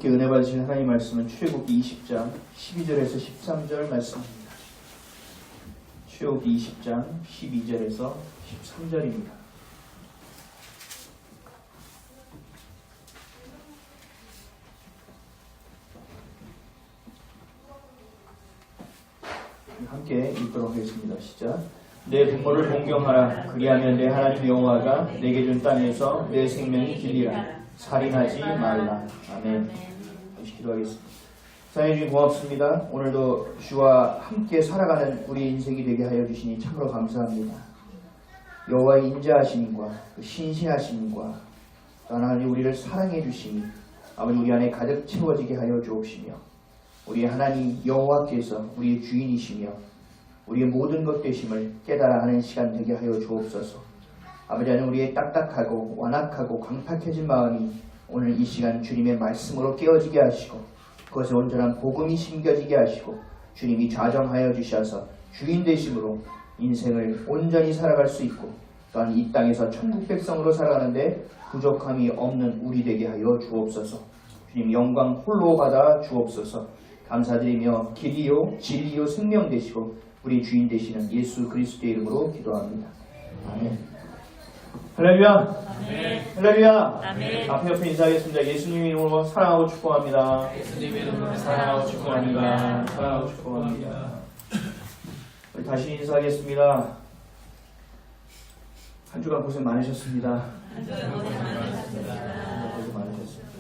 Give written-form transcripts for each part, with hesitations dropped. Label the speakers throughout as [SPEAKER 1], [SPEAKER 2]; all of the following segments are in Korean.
[SPEAKER 1] 함께 은혜 받으실 하나님 말씀은 출애굽기 20장 12절에서 13절 말씀입니다. 출애굽기 20장 12절에서 13절입니다. 함께 읽도록 하겠습니다. 시작. 내 부모를 공경하라. 그리하면 내 하나님 여호와가 내게 준 땅에서 내 생명이 길리라. 살인하지 말라. 아멘. 다시 기도하겠습니다. 사랑해 주님 고맙습니다. 오늘도 주와 함께 살아가는 우리 인생이 되게 하여 주시니 참으로 감사합니다. 여호와의 인자하심과 그 신실하심과 또 하나님 우리를 사랑해 주시니 아버지 우리 안에 가득 채워지게 하여 주옵시며 우리의 하나님 여호와께서 우리의 주인이시며 우리의 모든 것 되심을 깨달아 하는 시간 되게 하여 주옵소서. 아버지 하나님 우리의 딱딱하고 완악하고 광팍해진 마음이 오늘 이 시간 주님의 말씀으로 깨어지게 하시고 그것에 온전한 복음이 심겨지게 하시고 주님이 좌정하여 주셔서 주인 되심으로 인생을 온전히 살아갈 수 있고 또한 이 땅에서 천국 백성으로 살아가는데 부족함이 없는 우리 되게 하여 주옵소서. 주님 영광 홀로 받아 주옵소서. 감사드리며 길이요 진리요 생명 되시고 우리 주인 되시는 예수 그리스도의 이름으로 기도합니다. 아멘. 할렐루야. 아멘. 할렐루야. 아멘. 앞에 옆에 인사하겠습니다. 예수님 이름으로 사랑하고 축복합니다.
[SPEAKER 2] 예수님 이름으로 사랑하고 축복합니다. 사랑하고 축복합니다.
[SPEAKER 1] 우리 다시 인사하겠습니다. 한 주간 고생 많으셨습니다.
[SPEAKER 2] 한 주간 고생 많으셨습니다.
[SPEAKER 1] 고생 많으셨습니다.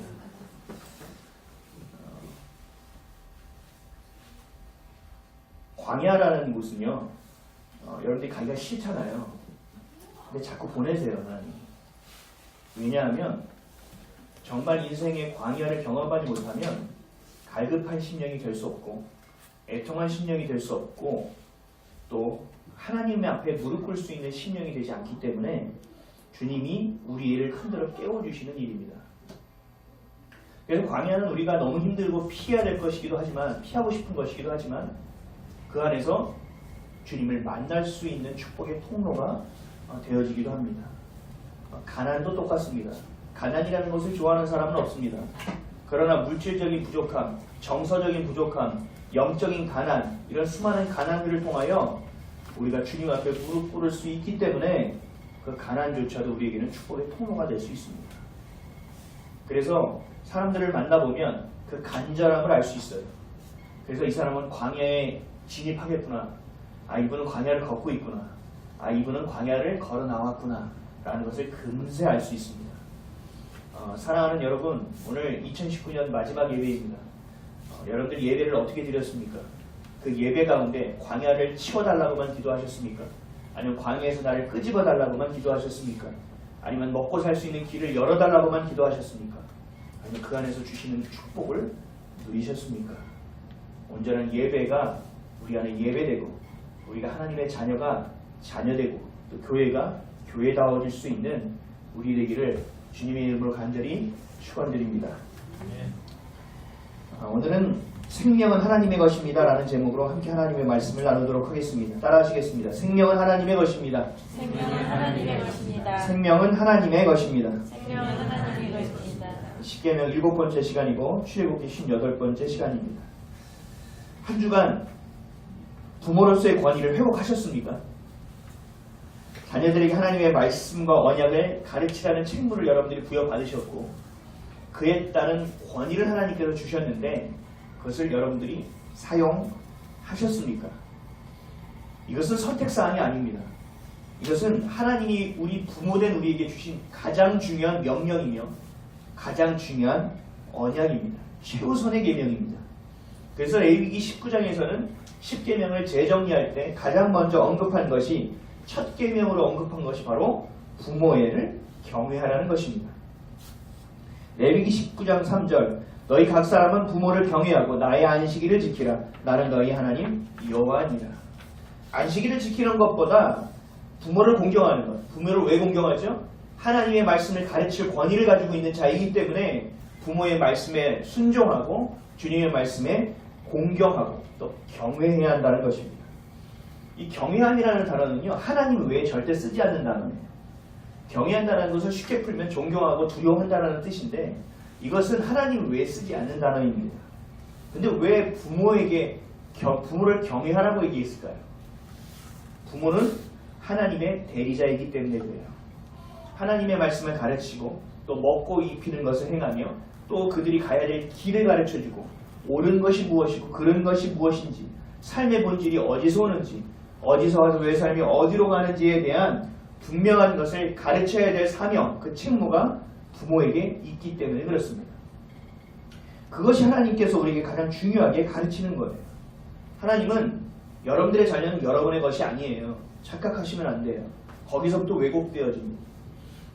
[SPEAKER 1] 광야라는 곳은요, 여러분들이 가기가 싫잖아요. 근데 자꾸 보내세요, 하나님. 왜냐하면 정말 인생의 광야를 경험하지 못하면 갈급한 심령이 될 수 없고 애통한 심령이 될 수 없고 또 하나님 앞에 무릎 꿇을 수 있는 심령이 되지 않기 때문에 주님이 우리를 흔들어 깨워주시는 일입니다. 그래서 광야는 우리가 너무 힘들고 피해야 될 것이기도 하지만 피하고 싶은 것이기도 하지만 그 안에서 주님을 만날 수 있는 축복의 통로가 되어지기도 합니다. 가난도 똑같습니다. 가난이라는 것을 좋아하는 사람은 없습니다. 그러나 물질적인 부족함, 정서적인 부족함, 영적인 가난 이런 수많은 가난들을 통하여 우리가 주님 앞에 무릎 꿇을 수 있기 때문에 그 가난조차도 우리에게는 축복의 통로가 될 수 있습니다. 그래서 사람들을 만나보면 그 간절함을 알 수 있어요. 그래서 이 사람은 광야에 진입하겠구나. 이분은 광야를 걷고 있구나. 이분은 광야를 걸어 나왔구나 라는 것을 금세 알 수 있습니다. 사랑하는 여러분, 오늘 2019년 마지막 예배입니다. 여러분들이 예배를 어떻게 드렸습니까? 그 예배 가운데 광야를 치워달라고만 기도하셨습니까? 아니면 광야에서 나를 끄집어달라고만 기도하셨습니까? 아니면 먹고 살 수 있는 길을 열어달라고만 기도하셨습니까? 아니면 그 안에서 주시는 축복을 누리셨습니까? 온전한 예배가 우리 안에 예배되고 우리가 하나님의 자녀가 자녀되고 또 교회가 교회다워질 수 있는 우리 되기를 주님의 이름으로 간절히 축원드립니다. 오늘은 생명은 하나님의 것입니다 라는 제목으로 함께 하나님의 말씀을 나누도록 하겠습니다. 따라 하시겠습니다. 생명은 하나님의 것입니다.
[SPEAKER 2] 생명은 하나님의 것입니다.
[SPEAKER 1] 생명은 하나님의 것입니다.
[SPEAKER 2] 생명은 하나님의 것입니다.
[SPEAKER 1] 십계명 7번째 시간이고 출애굽기 58번째 시간입니다. 한 주간 부모로서의 권위를 회복하셨습니까? 자녀들에게 하나님의 말씀과 언약을 가르치라는 책무를 여러분들이 부여받으셨고 그에 따른 권위를 하나님께서 주셨는데 그것을 여러분들이 사용하셨습니까? 이것은 선택사항이 아닙니다. 이것은 하나님이 우리 부모된 우리에게 주신 가장 중요한 명령이며 가장 중요한 언약입니다. 최우선의 계명입니다. 그래서 레위기 19장에서는 10계명을 재정리할 때 가장 먼저 언급한 것이 첫 계명으로 언급한 것이 바로 부모애를 경외하라는 것입니다. 레위기 19장 3절 너희 각 사람은 부모를 경외하고 나의 안식일을 지키라. 나는 너희 하나님 여호와니라. 안식일을 지키는 것보다 부모를 공경하는 것. 부모를 왜 공경하죠? 하나님의 말씀을 가르칠 권위를 가지고 있는 자이기 때문에 부모의 말씀에 순종하고 주님의 말씀에 공경하고 또 경외해야 한다는 것입니다. 이 경외함이라는 단어는요, 하나님 외에 절대 쓰지 않는 단어예요. 경외한다는 것을 쉽게 풀면 존경하고 두려워한다는 뜻인데 이것은 하나님을 왜 쓰지 않는 단어입니다. 근데 왜 부모를 경외하라고 얘기했을까요? 부모는 하나님의 대리자이기 때문에 그래요. 하나님의 말씀을 가르치고 또 먹고 입히는 것을 행하며 또 그들이 가야 될 길을 가르쳐주고 옳은 것이 무엇이고 그른 것이 무엇인지 삶의 본질이 어디서 오는지 어디서 와서 왜 삶이 어디로 가는지에 대한 분명한 것을 가르쳐야 될 사명, 그 책무가 부모에게 있기 때문에 그렇습니다. 그것이 하나님께서 우리에게 가장 중요하게 가르치는 거예요. 하나님은 여러분들의 자녀는 여러분의 것이 아니에요. 착각하시면 안 돼요. 거기서부터 왜곡되어집니다.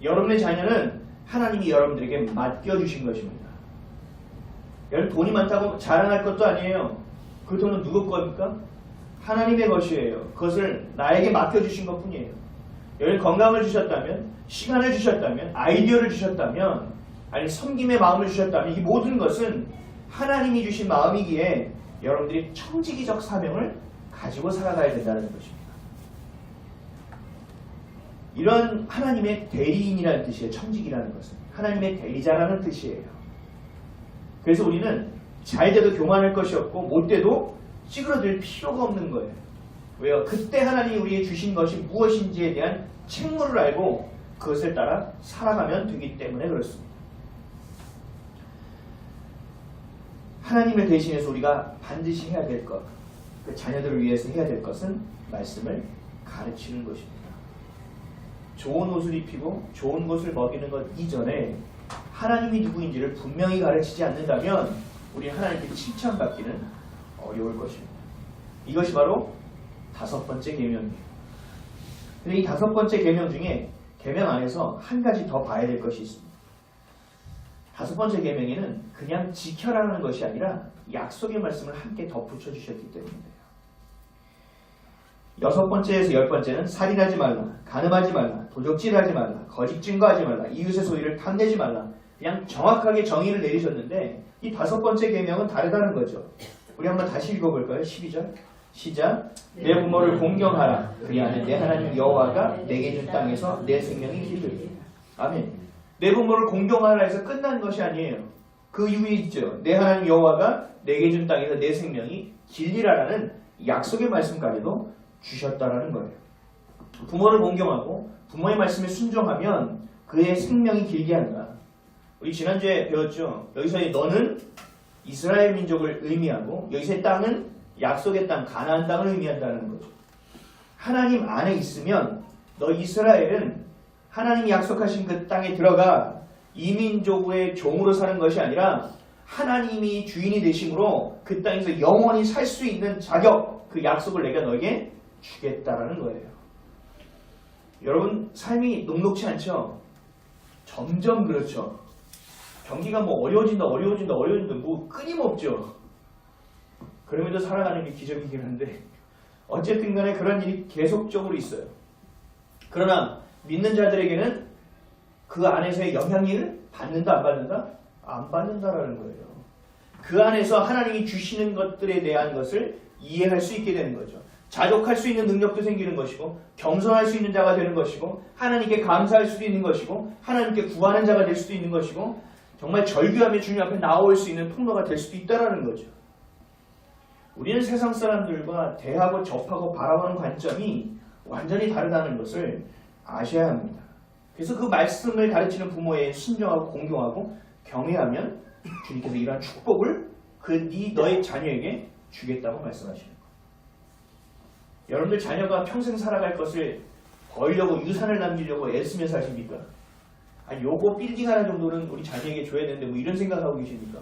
[SPEAKER 1] 여러분의 자녀는 하나님이 여러분들에게 맡겨주신 것입니다. 여러분 돈이 많다고 자랑할 것도 아니에요. 그 돈은 누구 겁니까? 하나님의 것이에요. 그것을 나에게 맡겨주신 것뿐이에요. 여러분 건강을 주셨다면, 시간을 주셨다면, 아이디어를 주셨다면, 아니 섬김의 마음을 주셨다면 이 모든 것은 하나님이 주신 마음이기에 여러분들이 청지기적 사명을 가지고 살아가야 된다는 것입니다. 이런 하나님의 대리인이라는 뜻이에요. 청지기라는 것은. 하나님의 대리자라는 뜻이에요. 그래서 우리는 잘 돼도 교만할 것이 없고 못 돼도 찌그러들 필요가 없는 거예요. 왜요? 그때 하나님이 우리에게 주신 것이 무엇인지에 대한 책무를 알고 그것을 따라 살아가면 되기 때문에 그렇습니다. 하나님을 대신해서 우리가 반드시 해야 될 것, 그 자녀들을 위해서 해야 될 것은 말씀을 가르치는 것입니다. 좋은 옷을 입히고 좋은 것을 먹이는 것 이전에 하나님이 누구인지를 분명히 가르치지 않는다면 우리 하나님께 칭찬받기는 어려울 것입니다. 이것이 바로 5번째 계명이에요. 근데 이 5번째 계명 중에 계명 안에서 한 가지 더 봐야 될 것이 있습니다. 5번째 계명에는 그냥 지켜라는 것이 아니라 약속의 말씀을 함께 덧붙여 주셨기 때문이에요. 6번째에서 10번째는 살인하지 말라, 간음하지 말라, 도적질하지 말라, 거짓 증거하지 말라, 이웃의 소유를 탐내지 말라. 그냥 정확하게 정의를 내리셨는데 이 5번째 계명은 다르다는 거죠. 우리 한번 다시 읽어볼까요? 12절 시작. 내 부모를 공경하라. 그리 하는 내 하나님 여호와가 내게 준 땅에서 내 생명이 길르리라. 아멘. 내 부모를 공경하라 해서 끝난 것이 아니에요. 그 이유에 있죠. 내 하나님 여호와가 내게 준 땅에서 내 생명이 길리라라는 약속의 말씀까지도 주셨다라는 거예요. 부모를 공경하고 부모의 말씀에 순종하면 그의 생명이 길게 한다. 우리 지난주에 배웠죠. 여기서의 너는 이스라엘 민족을 의미하고 여기서의 땅은 약속의 땅, 가나안 땅을 의미한다는 거죠. 하나님 안에 있으면 너 이스라엘은 하나님이 약속하신 그 땅에 들어가 이민족의 종으로 사는 것이 아니라 하나님이 주인이 되심으로 그 땅에서 영원히 살 수 있는 자격, 그 약속을 내가 너에게 주겠다라는 거예요. 여러분 삶이 녹록지 않죠? 점점 그렇죠. 경기가 뭐 어려워진다 뭐 끊임없죠. 그럼에도 살아가는 게 기적이긴 한데 어쨌든 간에 그런 일이 계속적으로 있어요. 그러나 믿는 자들에게는 그 안에서의 영향력을 받는다 안 받는다? 안 받는다라는 거예요. 그 안에서 하나님이 주시는 것들에 대한 것을 이해할 수 있게 되는 거죠. 자족할 수 있는 능력도 생기는 것이고 겸손할 수 있는 자가 되는 것이고 하나님께 감사할 수도 있는 것이고 하나님께 구하는 자가 될 수도 있는 것이고 정말 절규하며 주님 앞에 나올 수 있는 통로가 될 수도 있다라는 거죠. 우리는 세상 사람들과 대하고 접하고 바라보는 관점이 완전히 다르다는 것을 아셔야 합니다. 그래서 그 말씀을 가르치는 부모에 순종하고 공경하고 경외하면 주님께서 이러한 축복을 너의 자녀에게 주겠다고 말씀하시는 거예요. 여러분들 자녀가 평생 살아갈 것을 벌려고 유산을 남기려고 애쓰며 사십니까? 아니 요거 빌딩 하나 정도는 우리 자녀에게 줘야 되는데 뭐 이런 생각하고 계십니까?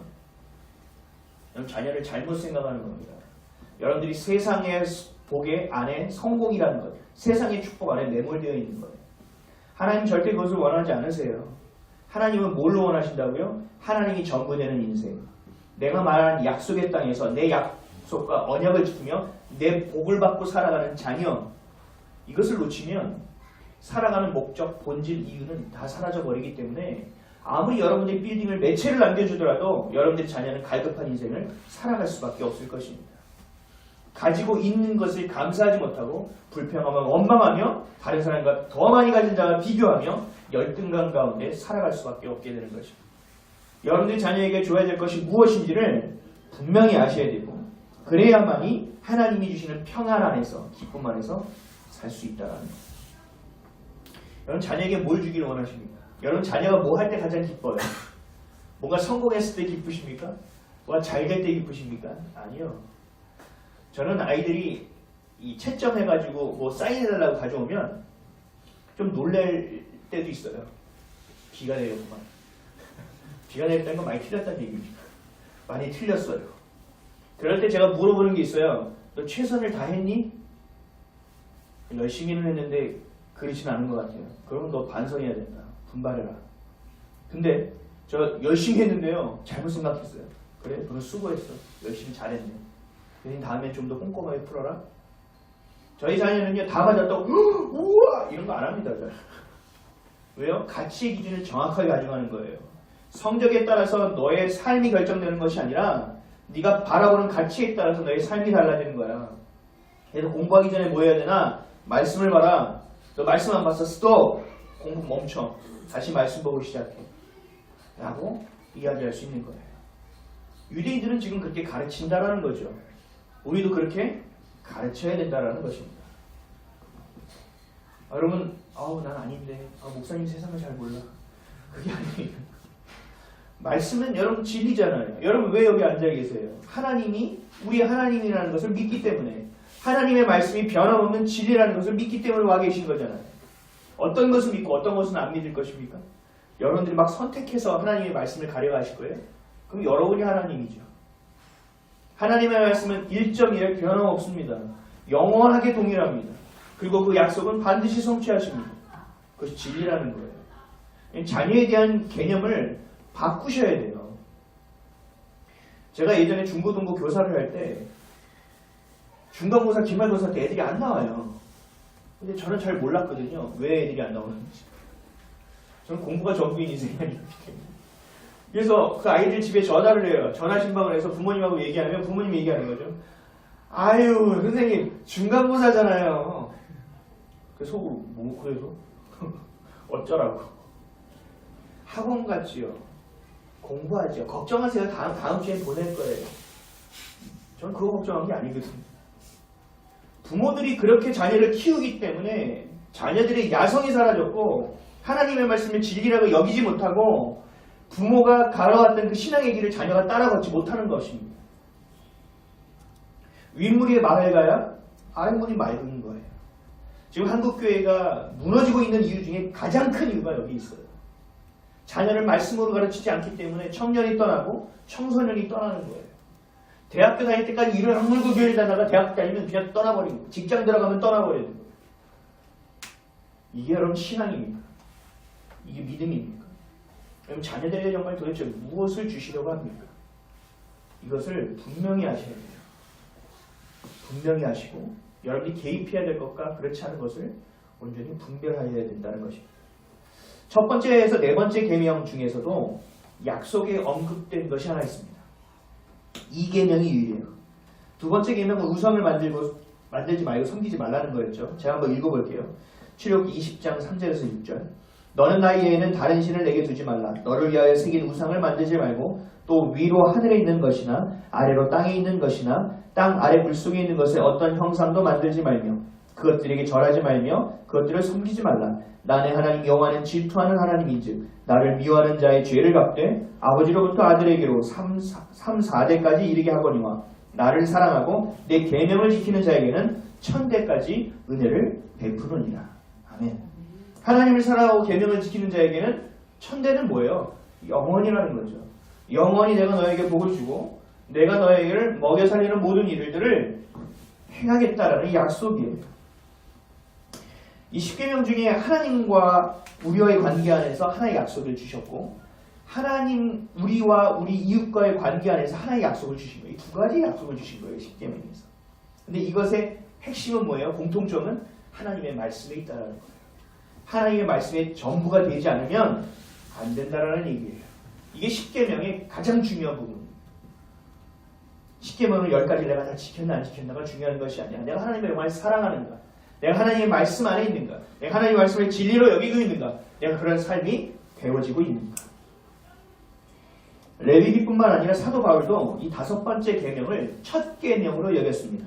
[SPEAKER 1] 여러분 자녀를 잘못 생각하는 겁니다. 여러분들이 세상의 복의 안에 성공이라는 것, 세상의 축복 안에 매몰되어 있는 거예요. 하나님 절대 그것을 원하지 않으세요. 하나님은 뭘로 원하신다고요? 하나님이 전부되는 인생. 내가 말한 약속의 땅에서 내 약속과 언약을 지키며 내 복을 받고 살아가는 자녀. 이것을 놓치면 살아가는 목적, 본질, 이유는 다 사라져버리기 때문에 아무리 여러분들이 빌딩을 몇 채를 남겨주더라도 여러분들의 자녀는 갈급한 인생을 살아갈 수밖에 없을 것입니다. 가지고 있는 것을 감사하지 못하고 불평하며 원망하며 다른 사람과 더 많이 가진 자와 비교하며 열등감 가운데 살아갈 수밖에 없게 되는 것입니다. 여러분들이 자녀에게 줘야 될 것이 무엇인지를 분명히 아셔야 되고 그래야만이 하나님이 주시는 평안 안에서 기쁨 안에서 살 수 있다라는 것. 여러분 자녀에게 뭘 주기를 원하십니까? 여러분 자녀가 뭐 할 때 가장 기뻐요? 뭔가 성공했을 때 기쁘십니까? 뭔가 잘 될 때 기쁘십니까? 아니요. 저는 아이들이 이 채점해가지고 뭐 사인해달라고 가져오면 좀 놀랄 때도 있어요. 비가 내렸구만. 비가 내렸다는 건 많이 틀렸다는 얘기입니다. 많이 틀렸어요. 그럴 때 제가 물어보는 게 있어요. 너 최선을 다했니? 열심히는 했는데 그렇진 않은 것 같아요. 그럼 너 반성해야 된다. 분발해라. 근데 저 열심히 했는데요. 잘못 생각했어요. 그래? 너 수고했어. 열심히 잘했네. 대신 다음에 좀 더 꼼꼼하게 풀어라. 저희 자녀는요. 다 맞았다고 우와! 이런 거 안 합니다. 왜요? 가치의 기준을 정확하게 가져가는 거예요. 성적에 따라서 너의 삶이 결정되는 것이 아니라 네가 바라보는 가치에 따라서 너의 삶이 달라지는 거야. 그래서 공부하기 전에 뭐 해야 되나? 말씀을 봐라. 너 말씀 안 봤어? 스톱! 공부 멈춰. 다시 말씀 보고 시작해. 라고 이야기할 수 있는 거예요. 유대인들은 지금 그렇게 가르친다라는 거죠. 우리도 그렇게 가르쳐야 된다라는 것입니다. 여러분, 난 아닌데. 목사님 세상을 잘 몰라. 그게 아니에요. 말씀은 여러분 진리잖아요. 여러분 왜 여기 앉아 계세요? 하나님이 우리 하나님이라는 것을 믿기 때문에 하나님의 말씀이 변함없는 진리라는 것을 믿기 때문에 와 계신 거잖아요. 어떤 것을 믿고 어떤 것은 안 믿을 것입니까? 여러분들이 막 선택해서 하나님의 말씀을 가려가실 거예요? 그럼 여러분이 하나님이죠. 하나님의 말씀은 1.1 변함없습니다. 영원하게 동일합니다. 그리고 그 약속은 반드시 성취하십니다. 그것이 진리라는 거예요. 자녀에 대한 개념을 바꾸셔야 돼요. 제가 예전에 중고등부 교사를 할 때 중간고사, 기말고사 때 애들이 안 나와요. 근데 저는 잘 몰랐거든요. 왜 애들이 안 나오는지. 저는 공부가 전부인 인생이 아니기 때문에. 그래서 그 아이들 집에 전화를 해요. 전화 신방을 해서 부모님하고 얘기하면 부모님이 얘기하는 거죠. 아유 선생님 중간고사잖아요. 그 속으로 뭐 그래서 어쩌라고. 학원 갔지요. 공부하지요. 걱정하세요. 다음 주에 보낼 거예요. 저는 그거 걱정한 게 아니거든요. 부모들이 그렇게 자녀를 키우기 때문에 자녀들의 야성이 사라졌고 하나님의 말씀을 진리라고 여기지 못하고 부모가 가로왔던 그 신앙의 길을 자녀가 따라걷지 못하는 것입니다. 윗물이 맑아야 아랫물이 맑은 거예요. 지금 한국교회가 무너지고 있는 이유 중에 가장 큰 이유가 여기 있어요. 자녀를 말씀으로 가르치지 않기 때문에 청년이 떠나고 청소년이 떠나는 거예요. 대학교 다닐 때까지 일을 악물고 교회를 다니다가 대학 다니면 그냥 떠나버리는 거예요. 직장 들어가면 떠나버리는 거예요. 이게 여러분 신앙입니까? 이게 믿음입니까? 그럼 자녀들에게 정말 도대체 무엇을 주시려고 합니까? 이것을 분명히 하셔야 돼요. 분명히 하시고 여러분이 개입해야 될 것과 그렇지 않은 것을 온전히 분별하셔야 된다는 것입니다. 첫 번째에서 네 번째 계명 중에서도 약속에 언급된 것이 하나 있습니다. 이 계명이 유일해요. 두 번째 계명은 우상을 만들지 말고 섬기지 말라는 거였죠. 제가 한번 읽어볼게요. 출애굽기 20장 3절에서 6절. 너는 나의 예에는 다른 신을 내게 두지 말라. 너를 위하여 새긴 우상을 만들지 말고 또 위로 하늘에 있는 것이나 아래로 땅에 있는 것이나 땅 아래 물속에 있는 것에 어떤 형상도 만들지 말며 그것들에게 절하지 말며 그것들을 섬기지 말라. 나의 하나님 여호와는 질투하는 하나님인즉 나를 미워하는 자의 죄를 갚되 아버지로부터 아들에게로 3, 4대까지 이르게 하거니와 나를 사랑하고 내 계명을 지키는 자에게는 1000대까지 은혜를 베푸느니라. 아멘. 하나님을 사랑하고 계명을 지키는 자에게는 1000대는 뭐예요? 영원이라는 거죠. 영원히 내가 너에게 복을 주고 내가 너에게를 먹여 살리는 모든 일들을 행하겠다라는 약속이에요. 이 10계명 중에 하나님과 우리와의 관계 안에서 하나의 약속을 주셨고 하나님 우리와 우리 이웃과의 관계 안에서 하나의 약속을 주신 거예요. 이 두 가지 약속을 주신 거예요. 10계명에서. 근데 이것의 핵심은 뭐예요? 공통점은 하나님의 말씀에 있다는 거예요. 하나님의 말씀에 전부가 되지 않으면 안 된다라는 얘기예요. 이게 10계명의 가장 중요한 부분입니다. 10계명을 10가지 내가 다 지켰나 안 지켰나가 중요한 것이 아니라 내가 하나님의 영광을 사랑하는가, 내가 하나님의 말씀 안에 있는가, 내가 하나님의 말씀을 진리로 여기고 있는가, 내가 그런 삶이 되어지고 있는가. 레위기뿐만 아니라 사도 바울도 이 5번째 계명을 첫 계명으로 여겼습니다.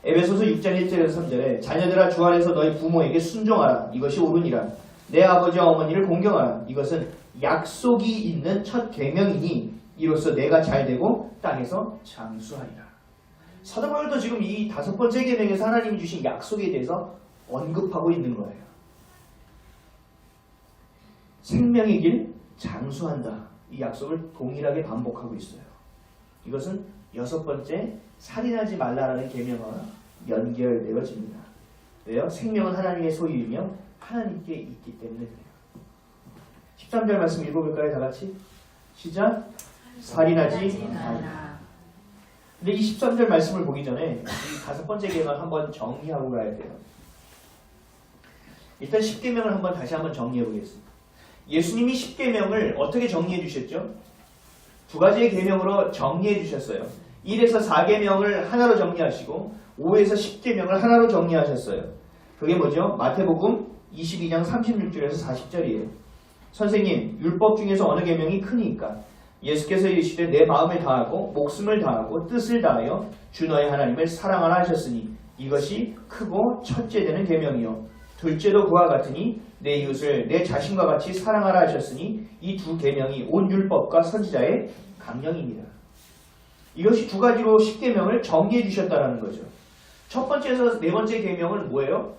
[SPEAKER 1] 에베소서 6장 1절에서 3절에 자녀들아 주 안에서 너희 부모에게 순종하라. 이것이 옳으니라. 내 아버지와 어머니를 공경하라. 이것은 약속이 있는 첫 계명이니 이로써 내가 잘되고 땅에서 장수하리라. 사도 바울도 지금 이 5번째 계명에서 하나님이 주신 약속에 대해서 언급하고 있는 거예요. 생명의 길 장수한다. 이 약속을 동일하게 반복하고 있어요. 이것은 6번째 살인하지 말라라는 계명과 연결되어집니다. 왜요? 생명은 하나님의 소유이며 하나님께 있기 때문에 그래요. 13절 말씀 읽어볼까요? 다 같이 시작. 살인하지 말라. 근데 이 13절 말씀을 보기 전에 이 5번째 계명 한번 정리하고 가야 돼요. 일단 10계명을 다시 한번 정리해 보겠습니다. 예수님이 10계명을 어떻게 정리해 주셨죠? 2가지의 계명으로 정리해 주셨어요. 1에서 4계명을 하나로 정리하시고 5에서 10계명을 하나로 정리하셨어요. 그게 뭐죠? 마태복음 22장 36절에서 40절이에요. 선생님, 율법 중에서 어느 계명이 크니까? 예수께서 이르시되 내 마음을 다하고 목숨을 다하고 뜻을 다하여 주 너의 하나님을 사랑하라 하셨으니 이것이 크고 첫째 되는 계명이요 둘째도 그와 같으니 내 이웃을 내 자신과 같이 사랑하라 하셨으니 이 2계명이 온 율법과 선지자의 강령입니다. 이것이 2가지로 10계명을 정리해 주셨다는 거죠. 첫 번째에서 4번째 계명은 뭐예요?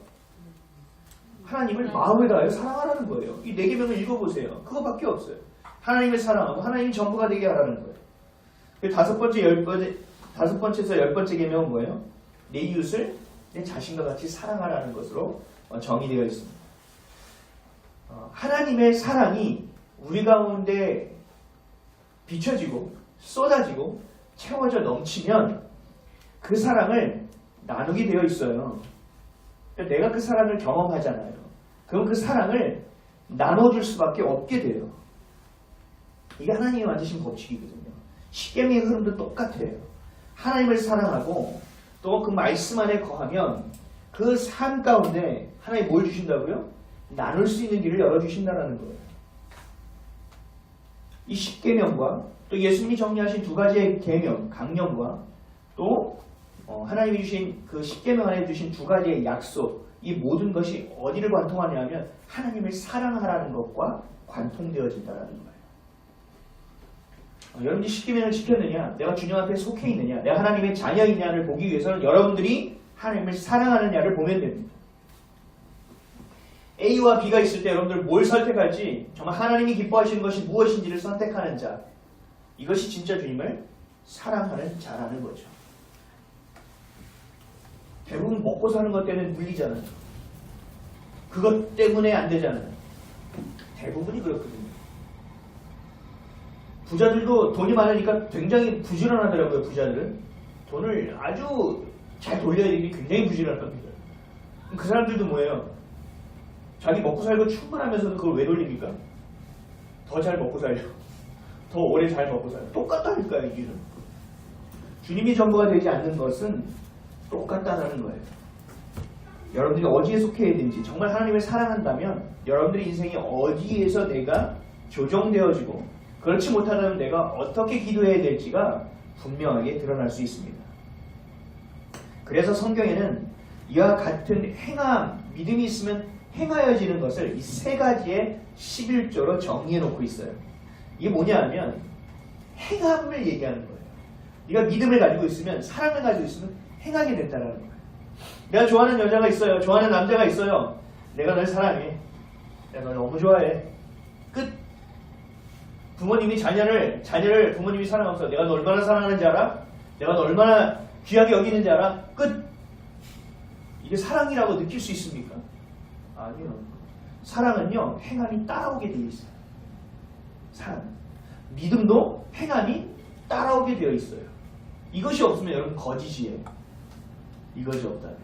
[SPEAKER 1] 하나님을 마음을 다하여 사랑하라는 거예요. 이 4계명을 읽어보세요. 그거밖에 없어요. 하나님을 사랑하고 하나님이 전부가 되게 하라는 거예요. 5번째에서 10번째 계명은 뭐예요? 내 이웃을 내 자신과 같이 사랑하라는 것으로 정의되어 있습니다. 하나님의 사랑이 우리 가운데 비춰지고 쏟아지고 채워져 넘치면 그 사랑을 나누게 되어 있어요. 그러니까 내가 그 사랑을 경험하잖아요. 그럼 그 사랑을 나눠줄 수밖에 없게 돼요. 이게 하나님이 만드신 법칙이거든요. 십계명의 흐름도 똑같아요. 하나님을 사랑하고 또 그 말씀 안에 거하면 그 삶 가운데 하나님이 뭘 주신다고요? 나눌 수 있는 길을 열어주신다는 거예요. 이 십계명과 또 예수님이 정리하신 2가지의 계명, 강령과 또 하나님이 주신 그 십계명 안에 주신 2가지의 약속, 이 모든 것이 어디를 관통하냐면 하나님을 사랑하라는 것과 관통되어진다는 거예요. 여러분이 십계명을 지켰느냐, 내가 주님 앞에 속해 있느냐, 내가 하나님의 자녀이냐를 보기 위해서는 여러분들이 하나님을 사랑하느냐를 보면 됩니다. A와 B가 있을 때 여러분들 뭘 선택할지, 정말 하나님이 기뻐하시는 것이 무엇인지를 선택하는 자, 이것이 진짜 주님을 사랑하는 자라는 거죠. 대부분 먹고 사는 것 때문에 물리잖아요. 그것 때문에 안 되잖아요. 대부분이 그렇거든요. 부자들도 돈이 많으니까 굉장히 부지런하더라고요. 부자들은 돈을 아주 잘 돌려야 되기 굉장히 부지런합니다. 그 사람들도 뭐예요? 자기 먹고 살고 충분하면서도 그걸 왜 돌립니까? 더 잘 먹고 살려. 더 오래 잘 먹고 살려. 똑같다니까요. 이 길은. 주님이 전부가 되지 않는 것은 똑같다는 거예요. 여러분들이 어디에 속해야 되는지, 정말 하나님을 사랑한다면 여러분들의 인생이 어디에서 내가 조정되어지고, 그렇지 못하다면 내가 어떻게 기도해야 될지가 분명하게 드러날 수 있습니다. 그래서 성경에는 이와 같은 행함, 믿음이 있으면 행하여지는 것을 이 3가지의 11조로 정리해 놓고 있어요. 이게 뭐냐 하면 행함을 얘기하는 거예요. 네가 믿음을 가지고 있으면, 사랑을 가지고 있으면 행하게 된다는 거예요. 내가 좋아하는 여자가 있어요. 좋아하는 남자가 있어요. 내가 널 사랑해. 내가 널 너무 좋아해. 끝. 부모님이 자녀를 부모님이 사랑하면서 내가 너 얼마나 사랑하는지 알아? 내가 너 얼마나 귀하게 여기는지 알아? 끝. 이게 사랑이라고 느낄 수 있습니까? 아니요. 사랑은요, 행함이 따라오게 되어 있어요. 사랑. 믿음도 행함이 따라오게 되어 있어요. 이것이 없으면 여러분 거짓이에요. 이것이 없다면.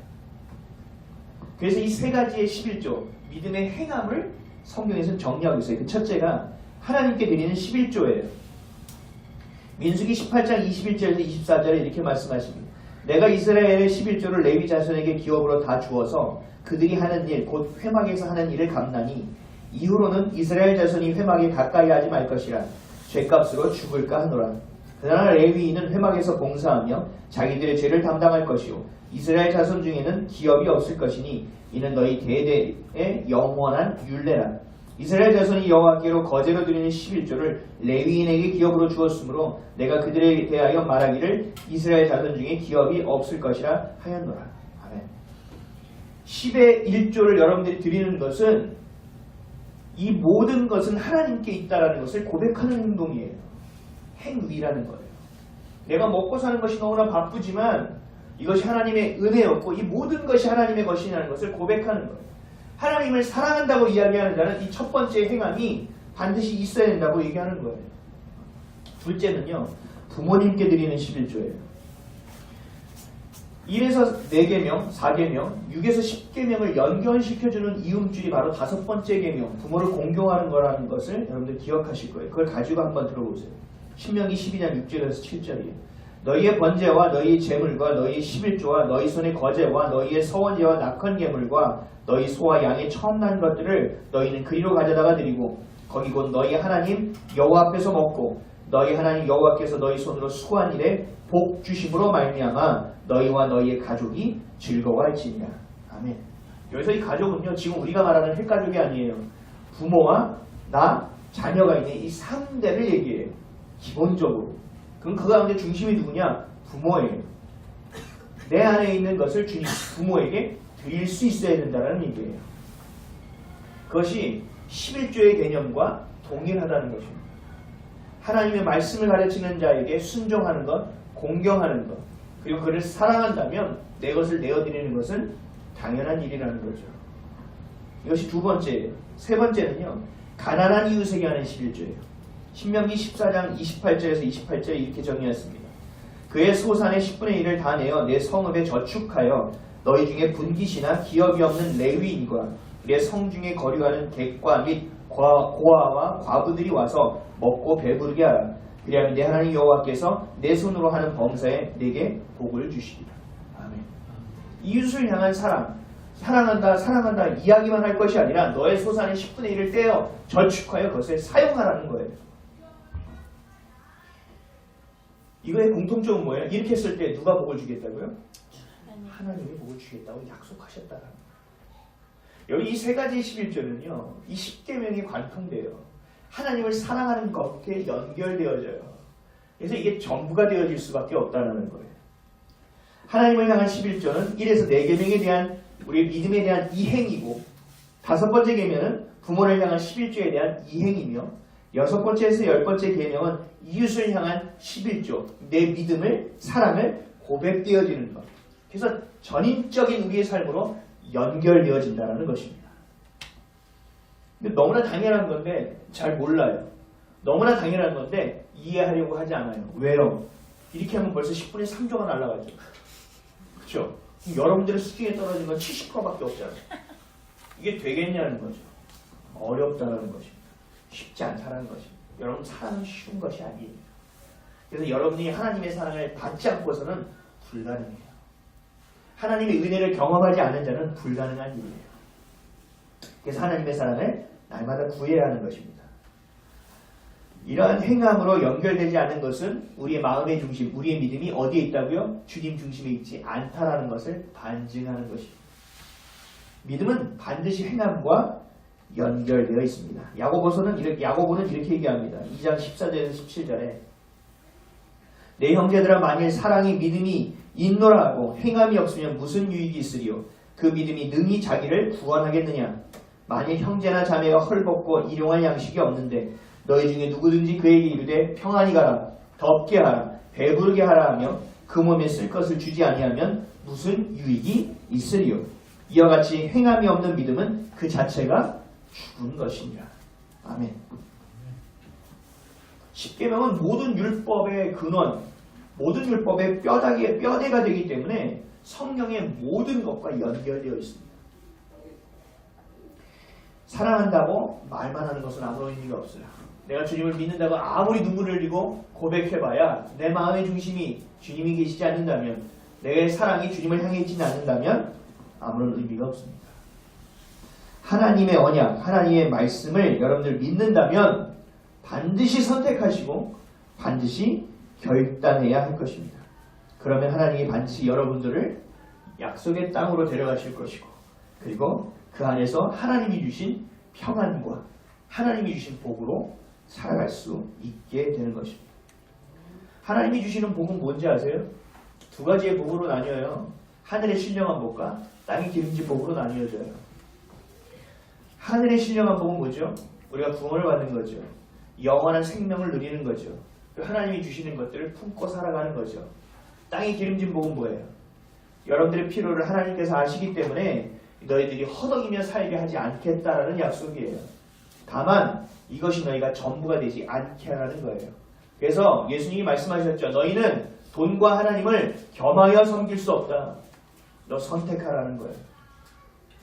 [SPEAKER 1] 그래서 이 3가지의 11조, 믿음의 행함을 성경에서 정리하고 있어요. 그 첫째가 하나님께 드리는 11조예요. 민수기 18장 21절에서 24절에 이렇게 말씀하십니다. 내가 이스라엘의 11조를 레위 자손에게 기업으로 다 주어서 그들이 하는 일, 곧 회막에서 하는 일을 감나니 이후로는 이스라엘 자손이 회막에 가까이 하지 말 것이라. 죄값으로 죽을까 하노라. 그러나 레위인은 회막에서 봉사하며 자기들의 죄를 담당할 것이요 이스라엘 자손 중에는 기업이 없을 것이니 이는 너희 대대의 영원한 율례라. 이스라엘 자손이 여호와께로 거제로 드리는 11조를 레위인에게 기업으로 주었으므로 내가 그들에 대하여 말하기를 이스라엘 자손 중에 기업이 없을 것이라 하였노라. 아멘. 10의 1조를 여러분들이 드리는 것은 이 모든 것은 하나님께 있다라는 것을 고백하는 행동이에요. 행위라는 거예요. 내가 먹고 사는 것이 너무나 바쁘지만 이것이 하나님의 은혜였고 이 모든 것이 하나님의 것이라는 것을 고백하는 거예요. 하나님을 사랑한다고 이야기하는 자는 이 첫 번째 행함이 반드시 있어야 된다고 얘기하는 거예요. 둘째는요. 부모님께 드리는 11조예요. 1에서 4계명, 4계명, 6에서 10계명을 연결시켜주는 이음줄이 바로 5번째 계명, 부모를 공경하는 거라는 것을 여러분들 기억하실 거예요. 그걸 가지고 한번 들어보세요. 신명기 12장 6절에서 7절이에요. 너희의 번제와 너희의 제물과 너희의 11조와 너희 손의 거제와 너희의 서원제와 낙헌제물과 너희 소와 양의 처음 난 것들을 너희는 그리로 가져다가 드리고 거기 곧 너희 하나님 여호와 앞에서 먹고 너희 하나님 여호와께서 너희 손으로 수고한 일에 복 주심으로 말미암아 너희와 너희의 가족이 즐거워할지니라. 아멘. 여기서 이 가족은요 지금 우리가 말하는 핵가족이 아니에요. 부모와 나, 자녀가 있는 이 3대를 얘기해요. 기본적으로. 그럼 그 가운데 중심이 누구냐? 부모예요. 내 안에 있는 것을 주님 부모에게 드릴 수 있어야 된다는 얘기예요. 그것이 11조의 개념과 동일하다는 것입니다. 하나님의 말씀을 가르치는 자에게 순종하는 것, 공경하는 것, 그리고 그를 사랑한다면 내 것을 내어드리는 것은 당연한 일이라는 거죠. 이것이 두 번째예요. 세 번째는요. 가난한 이웃에게 하는 11조예요. 신명기 14장 28절에서 28절에 이렇게 정의했습니다. 그의 소산의 10분의 1을 다 내어 내 성읍에 저축하여 너희 중에 분깃이나 기업이 없는 레위인과 내 성중에 거류하는 객과 및 고아와 과부들이 와서 먹고 배부르게 하라. 그리하면 내 하나님 여호와께서 내 손으로 하는 범사에 내게 복을 주시리라. 아멘. 이웃을 향한 사랑, 사랑한다 이야기만 할 것이 아니라 너의 소산의 10분의 1을 떼어 저축하여 그것을 사용하라는 거예요. 이거의 공통점은 뭐예요? 이렇게 했을 때 누가 복을 주겠다고요? 하나님이 복을 주겠다고 약속하셨다는 거예요. 여기 이 세 가지 11조는요. 이 10계명이 관통돼요. 하나님을 사랑하는 것에 연결되어져요. 그래서 이게 전부가 되어질 수밖에 없다는 거예요. 하나님을 향한 11조는 1에서 4계명에 대한 우리의 믿음에 대한 이행이고 5번째 계명은 부모를 향한 11조에 대한 이행이며 6번째에서 10번째 계명은 이웃을 향한 11조, 내 믿음을, 사랑을 고백되어지는 것. 그래서 전인적인 우리의 삶으로 연결되어진다는 것입니다. 근데 너무나 당연한 건데 잘 몰라요. 너무나 당연한 건데 이해하려고 하지 않아요. 왜요? 이렇게 하면 벌써 10분의 3조가 날아가죠. 그렇죠? 여러분들의 수준에 떨어진 건 70%밖에 없잖아요. 이게 되겠냐는 거죠. 어렵다는 것입니다. 쉽지 않다는 것입니다. 여러분 사랑은 쉬운 것이 아니에요. 그래서 여러분이 하나님의 사랑을 받지 않고서는 불가능해요. 하나님의 은혜를 경험하지 않은 자는 불가능한 일이에요. 그래서 하나님의 사랑을 날마다 구해야 하는 것입니다. 이러한 행함으로 연결되지 않는 것은 우리의 마음의 중심, 우리의 믿음이 어디에 있다고요? 주님 중심에 있지 않다라는 것을 반증하는 것입니다. 믿음은 반드시 행함과 연결되어 있습니다. 야고보는 이렇게 얘기합니다. 2장 14절에서 17절에 내 형제들아 만일 사랑이 믿음이 있노라 하고 행함이 없으면 무슨 유익이 있으리요? 그 믿음이 능히 자기를 구원하겠느냐? 만일 형제나 자매가 헐벗고 일용할 양식이 없는데 너희 중에 누구든지 그에게 이르되 평안히 가라, 덥게 하라, 배부르게 하라 하며 그 몸에 쓸 것을 주지 아니하면 무슨 유익이 있으리요? 이와 같이 행함이 없는 믿음은 그 자체가 죽은 것이니라. 아멘. 10계명은 모든 율법의 근원, 모든 율법의 뼈대가 되기 때문에 성경의 모든 것과 연결되어 있습니다. 사랑한다고 말만 하는 것은 아무런 의미가 없어요. 내가 주님을 믿는다고 아무리 눈물을 흘리고 고백해봐야 내 마음의 중심이 주님이 계시지 않는다면, 내 사랑이 주님을 향해 있지는 않는다면 아무런 의미가 없습니다. 하나님의 언약, 하나님의 말씀을 여러분들 믿는다면 반드시 선택하시고 반드시 결단해야 할 것입니다. 그러면 하나님이 반드시 여러분들을 약속의 땅으로 데려가실 것이고 그리고 그 안에서 하나님이 주신 평안과 하나님이 주신 복으로 살아갈 수 있게 되는 것입니다. 하나님이 주시는 복은 뭔지 아세요? 두 가지의 복으로 나뉘어요. 하늘의 신령한 복과 땅의 기름진 복으로 나뉘어져요. 하늘의 신령한 복은 뭐죠? 우리가 구원을 받는 거죠. 영원한 생명을 누리는 거죠. 하나님이 주시는 것들을 품고 살아가는 거죠. 땅의 기름진 복은 뭐예요? 여러분들의 필요를 하나님께서 아시기 때문에 너희들이 허덕이며 살게 하지 않겠다라는 약속이에요. 다만 이것이 너희가 전부가 되지 않게 하라는 거예요. 그래서 예수님이 말씀하셨죠. 너희는 돈과 하나님을 겸하여 섬길 수 없다. 너 선택하라는 거예요.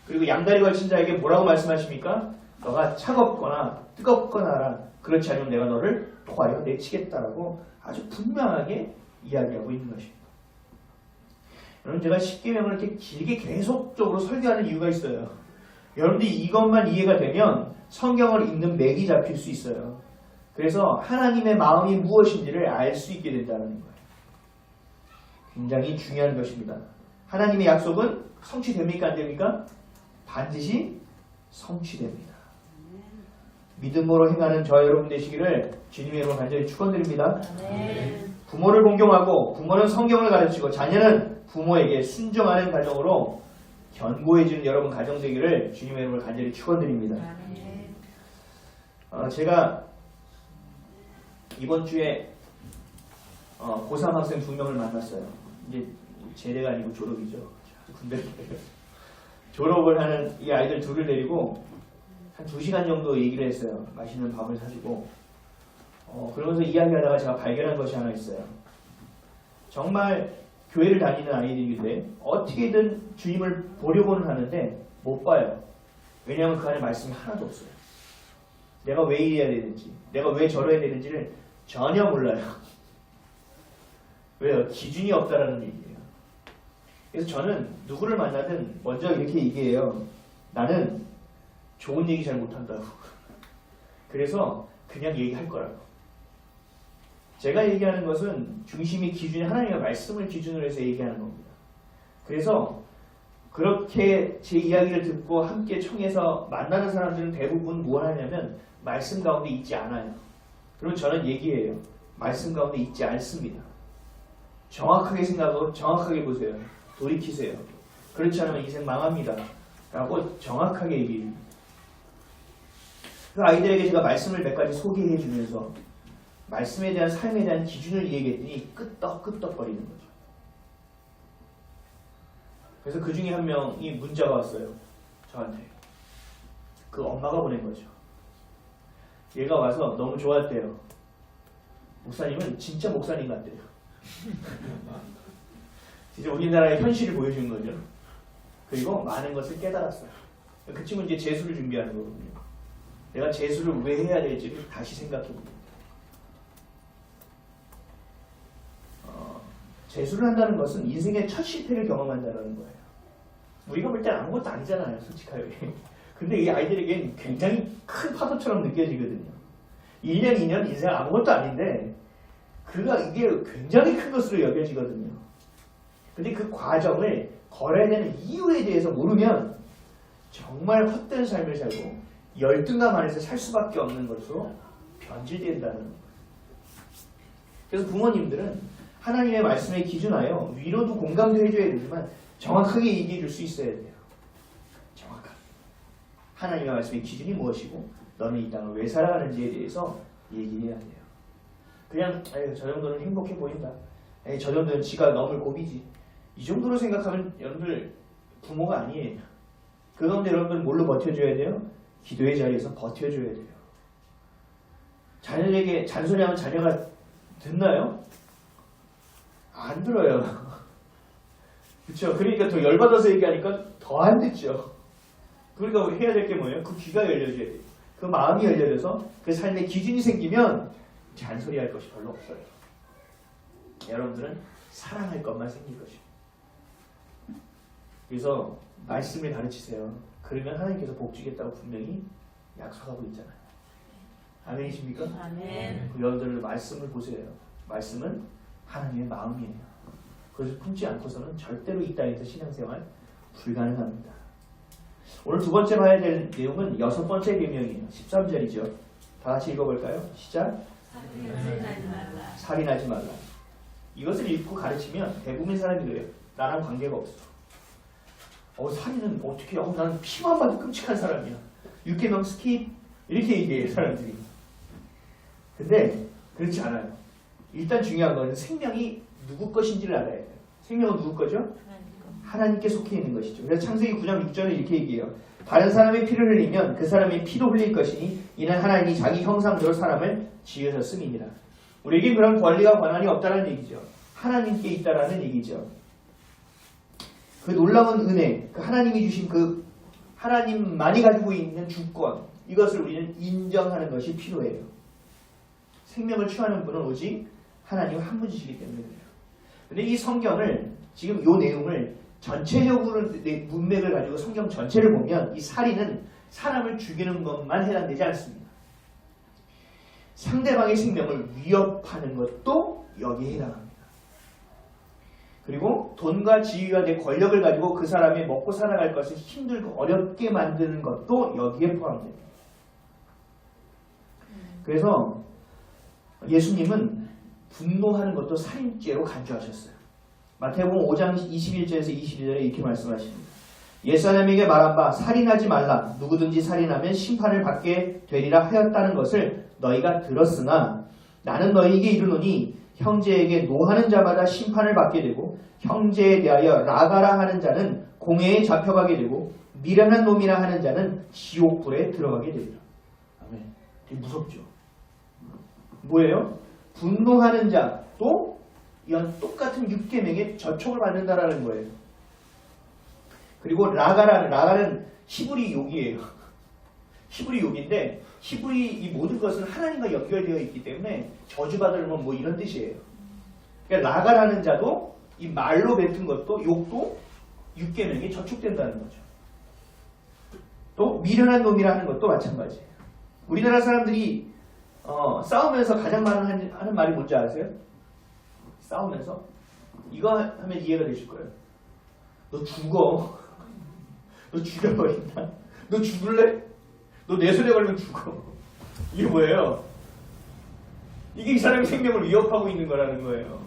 [SPEAKER 1] 그리고 양다리 걸친 자에게 뭐라고 말씀하십니까? 너가 차갑거나 뜨겁거나 하라. 그렇지 않으면 내가 너를 토하여 내치겠다라고 아주 분명하게 이야기하고 있는 것입니다. 여러분 제가 십계명을 이렇게 길게 계속적으로 설교하는 이유가 있어요. 여러분들이 이것만 이해가 되면 성경을 읽는 맥이 잡힐 수 있어요. 그래서 하나님의 마음이 무엇인지를 알 수 있게 된다는 거예요. 굉장히 중요한 것입니다. 하나님의 약속은 성취됩니까? 안 됩니까? 반드시 성취됩니다. 믿음으로 행하는 저 여러분 되시기를 주님의 이름으로 간절히 축원드립니다. 부모를 공경하고 부모는 성경을 가르치고 자녀는 부모에게 순종하는 가정으로 견고해지는 여러분 가정 되기를 주님의 이름으로 간절히 축원드립니다. 제가 이번 주에 고3 학생 2명을 만났어요. 이제 제대가 아니고 졸업이죠. 군대 졸업을 하는 이 아이들 둘을 데리고 한 2시간 정도 얘기를 했어요. 맛있는 밥을 사주고 그러면서 이야기하다가 제가 발견한 것이 하나 있어요. 정말 교회를 다니는 아이들인데 어떻게든 주님을 보려고는 하는데 못 봐요. 왜냐하면 그 안에 말씀이 하나도 없어요. 내가 왜 이래야 되는지, 내가 왜 저래야 되는지를 전혀 몰라요. 왜요? 기준이 없다라는 얘기예요. 그래서 저는 누구를 만나든 먼저 이렇게 얘기해요. 나는 좋은 얘기 잘 못한다고. 그래서 그냥 얘기할 거라고. 제가 얘기하는 것은 중심이 기준이 하나님의 말씀을 기준으로 해서 얘기하는 겁니다. 그래서 그렇게 제 이야기를 듣고 함께 청해서 만나는 사람들은 대부분 뭘 하냐면 말씀 가운데 있지 않아요. 그러면 저는 얘기해요. 말씀 가운데 있지 않습니다. 정확하게 생각하고 정확하게 보세요. 돌이키세요. 그렇지 않으면 인생 망합니다. 라고 정확하게 얘기해요. 그 아이들에게 제가 말씀을 몇 가지 소개해 주면서 말씀에 대한 삶에 대한 기준을 얘기했더니 끄떡끄떡거리는 거죠. 그래서 그 중에 한 명이 문자가 왔어요. 저한테. 그 엄마가 보낸 거죠. 얘가 와서 너무 좋았대요. 목사님은 진짜 목사님 같대요. 진짜 우리나라의 현실을 보여준 거죠. 그리고 많은 것을 깨달았어요. 그 친구는 이제 재수를 준비하는 거거든요. 내가 재수를 왜 해야 될지를 다시 생각해 봅니다. 재수를 한다는 것은 인생의 첫 실패를 경험한다는 거예요. 우리가 볼 때 아무것도 아니잖아요, 솔직하게. 근데 이 아이들에겐 굉장히 큰 파도처럼 느껴지거든요. 1년, 2년 인생 아무것도 아닌데 이게 굉장히 큰 것으로 여겨지거든요. 근데 그 과정을 걸어야 되는 이유에 대해서 모르면 정말 헛된 삶을 살고 열등감 안에서 살 수밖에 없는 것으로 변질된다는 거예요. 그래서 부모님들은 하나님의 말씀에 기준하여 위로도 공감도 해줘야 되지만 정확하게 얘기해 줄 수 있어야 돼요. 정확하게. 하나님의 말씀의 기준이 무엇이고 너는 이 땅을 왜 살아가는지에 대해서 얘기해야 돼요. 그냥 저 정도는 행복해 보인다. 저 정도는 지가 넘을 고비지. 이 정도로 생각하면 여러분들 부모가 아니에요. 그 가운데 여러분들은 뭘로 버텨줘야 돼요? 기도의 자리에서 버텨줘야 돼요. 자녀에게 잔소리하면 자녀가 듣나요? 안 들어요. 그렇죠? 그러니까 더 열받아서 얘기하니까 더 안 듣죠. 그러니까 해야 될 게 뭐예요? 그 귀가 열려져야 돼요. 그 마음이 열려져서 그 삶의 기준이 생기면 잔소리할 것이 별로 없어요. 여러분들은 사랑할 것만 생길 것이에요. 그래서 말씀을 가르치세요. 그러면 하나님께서 복 주겠다고 분명히 약속하고 있잖아요. 아멘이십니까?
[SPEAKER 3] 아멘.
[SPEAKER 1] 여러분들 말씀을 보세요. 말씀은 하나님의 마음이에요. 그것을 품지 않고서는 절대로 이 땅에서 신앙생활 불가능합니다. 오늘 두 번째 봐야 될 내용은 여섯 번째 계명이에요. 13절이죠. 다 같이 읽어볼까요? 시작.
[SPEAKER 3] 살인하지 말라.
[SPEAKER 1] 살인하지 말라. 이것을 읽고 가르치면 대부분의 사람이 그래요. 나랑 관계가 없어. 살인은 어떻게? 나는 피만 봐도 끔찍한 사람이야. 6계명 스킵 이렇게 얘기해요 사람들이. 근데 그렇지 않아요. 일단 중요한 건 생명이 누구 것인지를 알아야 돼요. 생명은 누구 거죠? 하나님께 속해 있는 것이죠. 그래서 창세기 9장 6절에 이렇게 얘기해요. 다른 사람의 피를 흘리면 그 사람의 피도 흘릴 것이니 이는 하나님이 자기 형상대로 사람을 지으셨음이니라. 우리에게 그런 권리와 권한이 없다는 얘기죠. 하나님께 있다라는 얘기죠. 그 놀라운 은혜, 그 하나님이 주신 그 하나님만이 가지고 있는 주권, 이것을 우리는 인정하는 것이 필요해요. 생명을 취하는 분은 오직 하나님 한 분이시기 때문에 그래요. 근데 이 성경을 지금 이 내용을 전체적으로 문맥을 가지고 성경 전체를 보면 이 살인은 사람을 죽이는 것만 해당되지 않습니다. 상대방의 생명을 위협하는 것도 여기에 해당합니다. 그리고 돈과 지위와 내 권력을 가지고 그 사람이 먹고 살아갈 것을 힘들고 어렵게 만드는 것도 여기에 포함됩니다. 그래서 예수님은 분노하는 것도 살인죄로 간주하셨어요. 마태복음 5장 21절에서 22절에 이렇게 말씀하십니다. 옛사람에게 말한 바 살인하지 말라. 누구든지 살인하면 심판을 받게 되리라 하였다는 것을 너희가 들었으나 나는 너희에게 이르노니 형제에게 노하는 자마다 심판을 받게 되고 형제에 대하여 라가라 하는 자는 공회에 잡혀가게 되고 미련한 놈이라 하는 자는 지옥불에 들어가게 되리라. 아멘. 되게 무섭죠. 뭐예요? 분노하는 자도 이런 똑같은 6계명에 저촉을 받는다라는 거예요. 그리고 라가는 히브리 욕이에요. 히브리 욕인데 히브리 이 모든 것은 하나님과 연결되어 있기 때문에 저주받을 뭐 이런 뜻이에요. 그러니까 라가라는 자도 이 말로 뱉은 것도 욕도 6계명에 저촉된다는 거죠. 또 미련한 놈이라는 것도 마찬가지예요. 우리나라 사람들이 싸우면서 가장 많이 하는 말이 뭔지 아세요? 싸우면서 이거 하면 이해가 되실 거예요. 너 죽어. 너 죽여버린다. 너 죽을래? 너 내 손에 걸리면 죽어. 이게 뭐예요? 이게 이 사람의 생명을 위협하고 있는 거라는 거예요.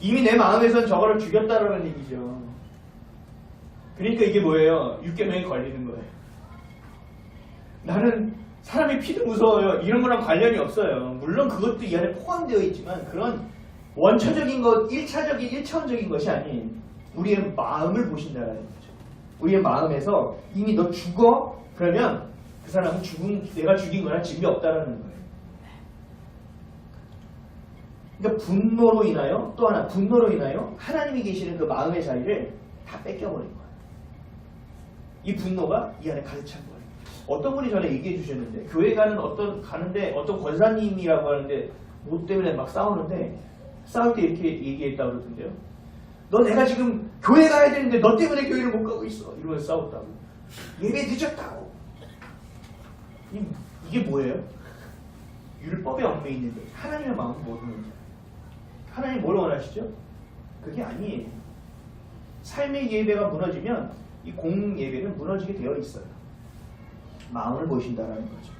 [SPEAKER 1] 이미 내 마음에선 저거를 죽였다라는 얘기죠. 그러니까 이게 뭐예요? 6계명에 걸리는 거예요. 나는 사람의 피도 무서워요. 이런 거랑 관련이 없어요. 물론 그것도 이 안에 포함되어 있지만 그런 원초적인 것, 1차원적인 것이 아닌 우리의 마음을 보신다는 거죠. 우리의 마음에서 이미 너 죽어? 그러면 그 사람은 내가 죽인 거랑 증이 없다라는 거예요. 그러니까 분노로 인하여 또 하나 분노로 인하여 하나님이 계시는 그 마음의 자리를 다 뺏겨버린 거예요. 이 분노가 이 안에 가득 찬 거예요. 어떤 분이 전에 얘기해 주셨는데 교회 가는데 어떤 권사님이라고 하는데 뭐 때문에 막 싸우는데 싸울 때 이렇게 얘기했다고 그러던데요. 너 내가 지금 교회 가야 되는데 너 때문에 교회를 못 가고 있어. 이러면서 싸웠다고. 예배 늦었다고. 이게 뭐예요? 율법에 얽매 있는데 하나님의 마음은 모르는지. 하나님 뭘 원하시죠? 그게 아니에요. 삶의 예배가 무너지면 이 공예배는 무너지게 되어 있어요. 마음을 보신다라는 거죠.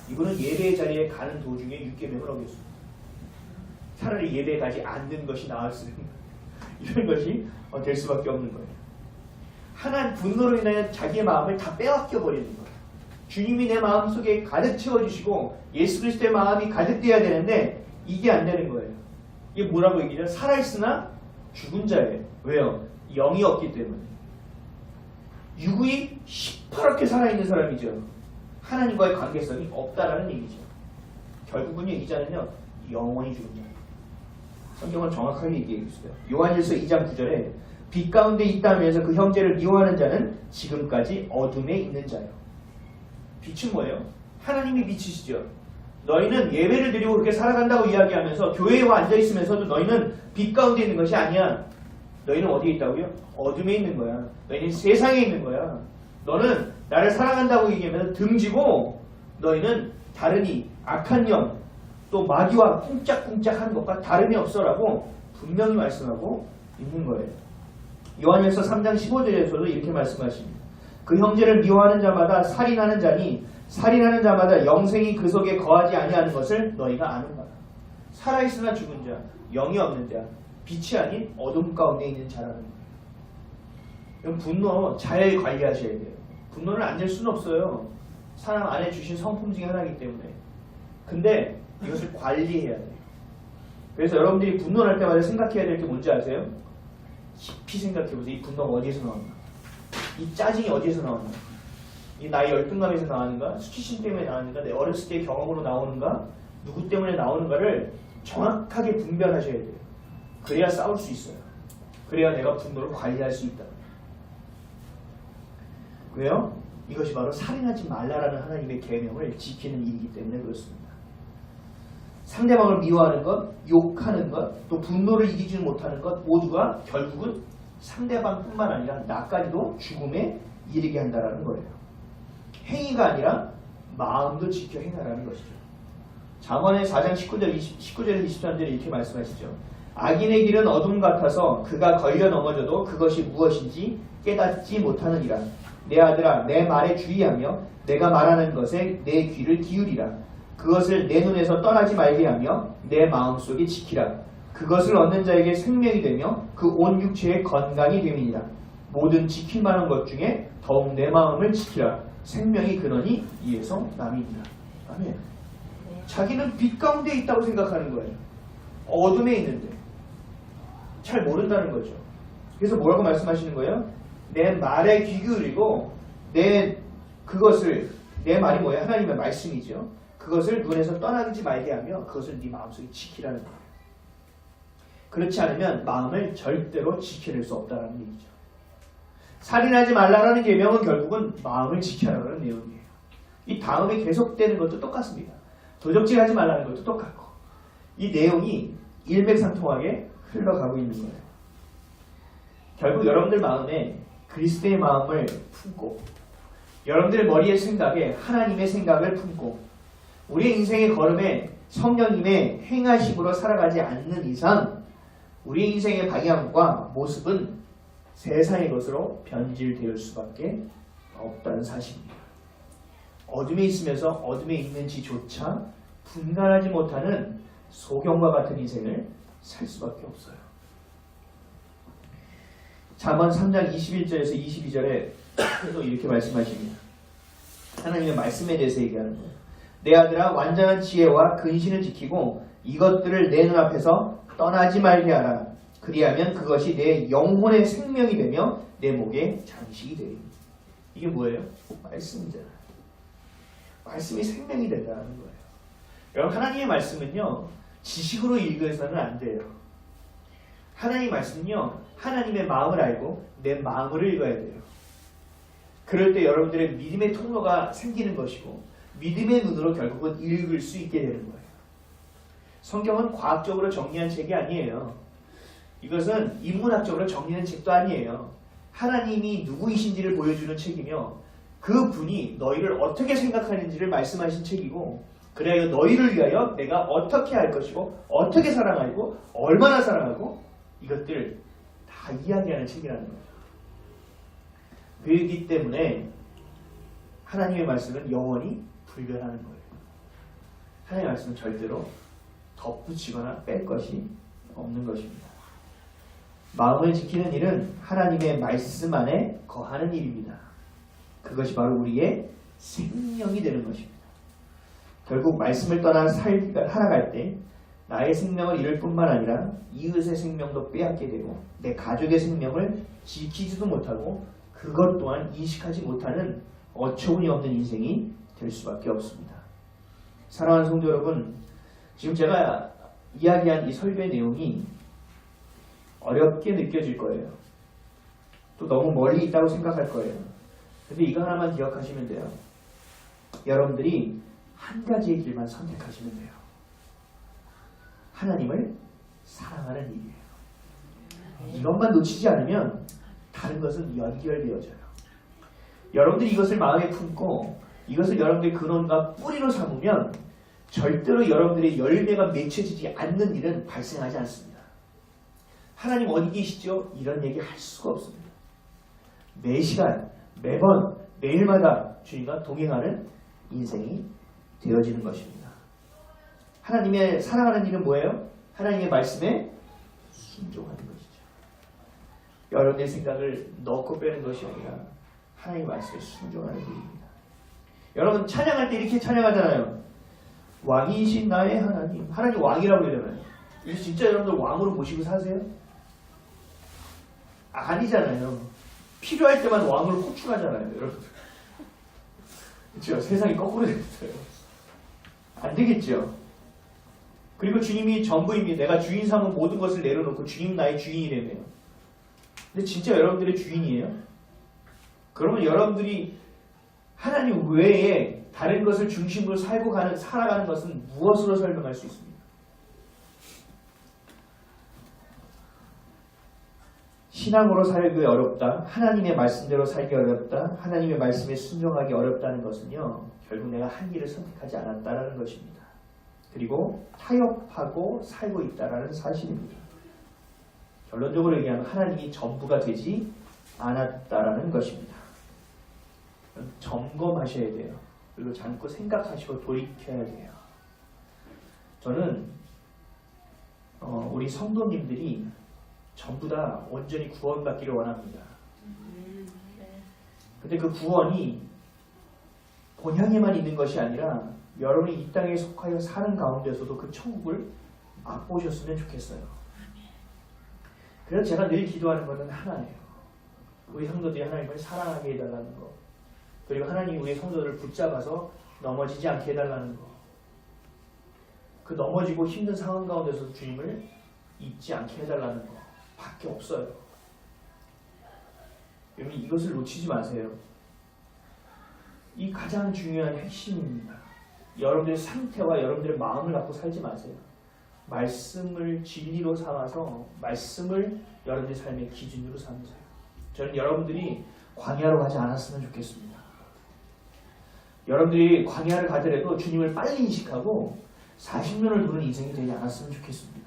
[SPEAKER 1] 이분은 예배의 자리에 가는 도중에 6계명을 어겼습니다. 차라리 예배에 가지 않는 것이 나았으면 이런 것이 될 수밖에 없는 거예요. 하나님 분노로 인하여 자기의 마음을 다 빼앗겨 버리는 거예요. 주님이 내 마음속에 가득 채워주시고 예수 그리스도의 마음이 가득 돼야 되는데 이게 안 되는 거예요. 이게 뭐라고 얘기해요? 살아있으나 죽은 자예요. 왜요? 영이 없기 때문에. 육이 시퍼렇게 살아있는 사람이죠. 하나님과의 관계성이 없다라는 얘기죠. 결국은요, 이 자는요, 영원히 죽은 자예요. 성경은 정확하게 얘기해 주세요. 요한일서 2장 9절에 빛 가운데 있다면서 그 형제를 미워하는 자는 지금까지 어둠에 있는 자예요. 빛은 뭐예요? 하나님이 빛이시죠. 너희는 예배를 드리고 그렇게 살아간다고 이야기하면서 교회에 와 앉아있으면서도 너희는 빛 가운데 있는 것이 아니야. 너희는 어디에 있다고요? 어둠에 있는 거야. 너희는 세상에 있는 거야. 너는 나를 사랑한다고 얘기하면서 등지고 너희는 다르니 악한 영 또 마귀와 쿵짝쿵짝 하는 것과 다름이 없어라고 분명히 말씀하고 있는 거예요. 요한일서 3장 15절에서도 이렇게 말씀하십니다. 그 형제를 미워하는 자마다 살인하는 자니 살인하는 자마다 영생이 그 속에 거하지 아니하는 것을 너희가 아는가. 살아있으나 죽은 자, 영이 없는 자, 빛이 아닌 어둠 가운데 있는 자라는 거예요. 이건 분노 잘 관리하셔야 돼요. 분노를 안 낼 수는 없어요. 사람 안에 주신 성품 중에 하나이기 때문에. 근데 이것을 관리해야 돼요. 그래서 여러분들이 분노할 때마다 생각해야 될 게 뭔지 아세요? 깊이 생각해보세요. 이 분노가 어디에서 나왔나? 이 짜증이 어디에서 나왔나? 이 나의 열등감에서 나왔는가? 수치심 때문에 나왔는가? 내 어렸을 때의 경험으로 나오는가? 누구 때문에 나오는가를 정확하게 분별하셔야 돼요. 그래야 싸울 수 있어요. 그래야 내가 분노를 관리할 수 있다. 왜요? 이것이 바로 살인하지 말라라는 하나님의 계명을 지키는 일이기 때문에 그렇습니다. 상대방을 미워하는 것, 욕하는 것, 또 분노를 이기지 못하는 것 모두가 결국은 상대방뿐만 아니라 나까지도 죽음에 이르게 한다는 거예요. 행위가 아니라 마음도 지켜 행하라는 것이죠. 잠언의 4장 19절에서 23절에 이렇게 말씀하시죠. 악인의 길은 어둠 같아서 그가 걸려 넘어져도 그것이 무엇인지 깨닫지 못하느니라. 내 아들아 내 말에 주의하며 내가 말하는 것에 내 귀를 기울이라. 그것을 내 눈에서 떠나지 말게 하며 내 마음속에 지키라. 그것을 얻는 자에게 생명이 되며 그 온 육체의 건강이 됨이니라. 모든 지킬 만한 것 중에 더욱 내 마음을 지키라. 생명이 근원이 이에서 남이니라. 아멘. 자기는 빛 가운데 있다고 생각하는 거예요. 어둠에 있는데 잘 모른다는 거죠. 그래서 뭐라고 말씀하시는 거예요? 내 말에 귀 기울이고 내 말이 뭐예요? 하나님의 말씀이죠. 그것을 눈에서 떠나지 말게 하며 그것을 네 마음속에 지키라는 거예요. 그렇지 않으면 마음을 절대로 지켜낼 수 없다는 얘기죠. 살인하지 말라는 계명은 결국은 마음을 지켜라는 내용이에요. 이 다음에 계속되는 것도 똑같습니다. 도적질하지 말라는 것도 똑같고 이 내용이 일맥상통하게 흘러가고 있는 거예요. 결국 여러분들 마음에 그리스도의 마음을 품고 여러분들의 머리의 생각에 하나님의 생각을 품고 우리의 인생의 걸음에 성령님의 행하심으로 살아가지 않는 이상 우리의 인생의 방향과 모습은 세상의 것으로 변질될 수밖에 없다는 사실입니다. 어둠에 있으면서 어둠에 있는지조차 분간하지 못하는 소경과 같은 인생을 살 수밖에 없어요. 잠언 3장 21절에서 22절에 또 이렇게 말씀하십니다. 하나님의 말씀에 대해서 얘기하는 거예요. 내 아들아 완전한 지혜와 근신을 지키고 이것들을 내 눈앞에서 떠나지 말게 하라. 그리하면 그것이 내 영혼의 생명이 되며 내 목의 장식이 되리니. 이게 뭐예요? 말씀이잖아요. 말씀이 생명이 된다는 거예요. 여러분 하나님의 말씀은요 지식으로 읽어서는 안 돼요. 하나님의 말씀은요 하나님의 마음을 알고 내 마음을 읽어야 돼요. 그럴 때 여러분들의 믿음의 통로가 생기는 것이고 믿음의 눈으로 결국은 읽을 수 있게 되는 거예요. 성경은 과학적으로 정리한 책이 아니에요. 이것은 인문학적으로 정리한 책도 아니에요. 하나님이 누구이신지를 보여주는 책이며 그 분이 너희를 어떻게 생각하는지를 말씀하신 책이고 그래야 너희를 위하여 내가 어떻게 할 것이고 어떻게 사랑하고 얼마나 사랑하고 이것들 다 이야기하는 책이라는 거예요. 그렇기 때문에 하나님의 말씀은 영원히 불변하는 거예요. 하나님의 말씀은 절대로 덧붙이거나 뺄 것이 없는 것입니다. 마음을 지키는 일은 하나님의 말씀 안에 거하는 일입니다. 그것이 바로 우리의 생명이 되는 것입니다. 결국 말씀을 떠나 살아갈 때 나의 생명을 잃을 뿐만 아니라 이웃의 생명도 빼앗게 되고 내 가족의 생명을 지키지도 못하고 그것 또한 인식하지 못하는 어처구니 없는 인생이 될 수밖에 없습니다. 사랑하는 성도 여러분, 지금 제가 이야기한 이 설교의 내용이 어렵게 느껴질 거예요. 또 너무 멀리 있다고 생각할 거예요. 근데 이거 하나만 기억하시면 돼요. 여러분들이 한 가지의 길만 선택하시면 돼요. 하나님을 사랑하는 일이에요. 이것만 놓치지 않으면 다른 것은 연결되어져요. 여러분들이 이것을 마음에 품고 이것을 여러분들의 근원과 뿌리로 삼으면 절대로 여러분들의 열매가 맺혀지지 않는 일은 발생하지 않습니다. 하나님 어디 계시죠? 이런 얘기 할 수가 없습니다. 매 시간, 매번, 매일마다 주님과 동행하는 인생이 되어지는 것입니다. 하나님의 사랑하는 일은 뭐예요? 하나님의 말씀에 순종하는 것이죠. 여러분의 생각을 넣고 빼는 것이 아니라 하나님의 말씀에 순종하는 일입니다. 여러분 찬양할 때 이렇게 찬양하잖아요. 왕이신 나의 하나님. 하나님 왕이라고 그러잖아요. 이거 진짜 여러분들 왕으로 모시고 사세요? 아니잖아요. 필요할 때만 왕으로 호출하잖아요. 여러분들. 그렇죠? 세상이 거꾸로 됐어요. 안 되겠죠? 그리고 주님이 전부입니다. 내가 주인 삼은 모든 것을 내려놓고 주님 나의 주인이라며요. 근데 진짜 여러분들의 주인이에요? 그러면 여러분들이 하나님 외에 다른 것을 중심으로 살아가는 것은 무엇으로 설명할 수 있습니까? 신앙으로 살기 어렵다. 하나님의 말씀대로 살기 어렵다. 하나님의 말씀에 순종하기 어렵다는 것은요. 결국 내가 한 일을 선택하지 않았다라는 것입니다. 그리고 타협하고 살고 있다라는 사실입니다. 결론적으로 얘기하면 하나님이 전부가 되지 않았다라는 것입니다. 점검하셔야 돼요. 그리고 잠깐 생각하시고 돌이켜야 돼요. 저는 우리 성도님들이 전부 다 온전히 구원받기를 원합니다. 근데 그 구원이 본향에만 있는 것이 아니라 여러분이 이 땅에 속하여 사는 가운데서도 그 천국을 맛보셨으면 좋겠어요. 그래서 제가 늘 기도하는 것은 하나예요. 우리 성도들이 하나님을 사랑하게 해달라는 것. 그리고 하나님이 우리 성도들을 붙잡아서 넘어지지 않게 해달라는 것. 그 넘어지고 힘든 상황 가운데서 주님을 잊지 않게 해달라는 것 밖에 없어요. 여러분 이것을 놓치지 마세요. 이 가장 중요한 핵심입니다. 여러분들의 상태와 여러분들의 마음을 갖고 살지 마세요. 말씀을 진리로 삼아서 말씀을 여러분의 삶의 기준으로 삼으세요. 저는 여러분들이 광야로 가지 않았으면 좋겠습니다. 여러분들이 광야를 가더라도 주님을 빨리 인식하고 40년을 두는 인생이 되지 않았으면 좋겠습니다.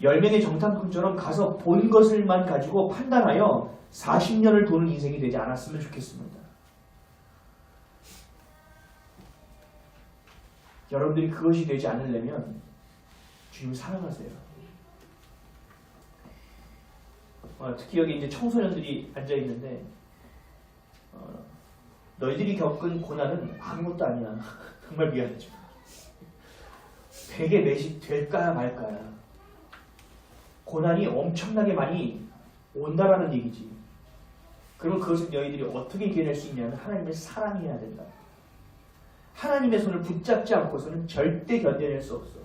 [SPEAKER 1] 10명의 정탐꾼처럼 가서 본 것을만 가지고 판단하여 40년을 도는 인생이 되지 않았으면 좋겠습니다. 여러분들이 그것이 되지 않으려면 주님을 사랑하세요. 특히 여기 이제 청소년들이 앉아 있는데 너희들이 겪은 고난은 아무것도 아니야. 정말 미안하죠. 되게 매시 될까야 말까야. 고난이 엄청나게 많이 온다라는 얘기지. 그러면 그것을 너희들이 어떻게 이겨낼 수 있냐면 하나님의 사랑해야 된다. 하나님의 손을 붙잡지 않고서는 절대 견뎌낼 수 없어.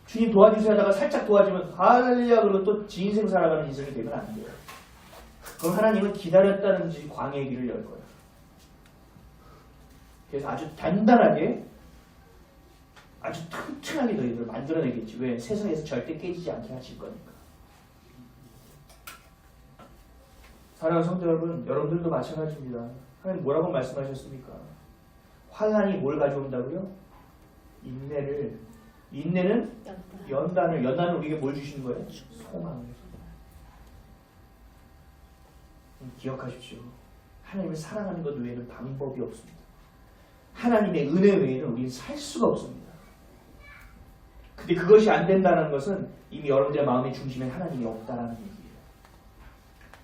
[SPEAKER 1] 주님 도와주세요 하다가 살짝 도와주면 할렐루야 그러면 또 지 인생 살아가는 인생이 되면 안 돼요. 그럼 하나님은 기다렸다는 듯이 광야의 길을 열 거야. 그래서 아주 단단하게 아주 튼튼하게 너희들을 만들어내겠지. 왜? 세상에서 절대 깨지지 않게 하실 거니까. 사랑하는 성도 여러분, 여러분들도 마찬가지입니다. 하나님 뭐라고 말씀하셨습니까? 환난이 뭘 가져온다고요? 인내는 연단을 우리에게 뭘 주시는 거예요? 소망을. 기억하십시오. 하나님을 사랑하는 것 외에는 방법이 없습니다. 하나님의 은혜 외에는 우리는 살 수가 없습니다. 근데 그것이 안 된다는 것은 이미 여러분들의 마음의 중심에 하나님이 없다라는 얘기예요.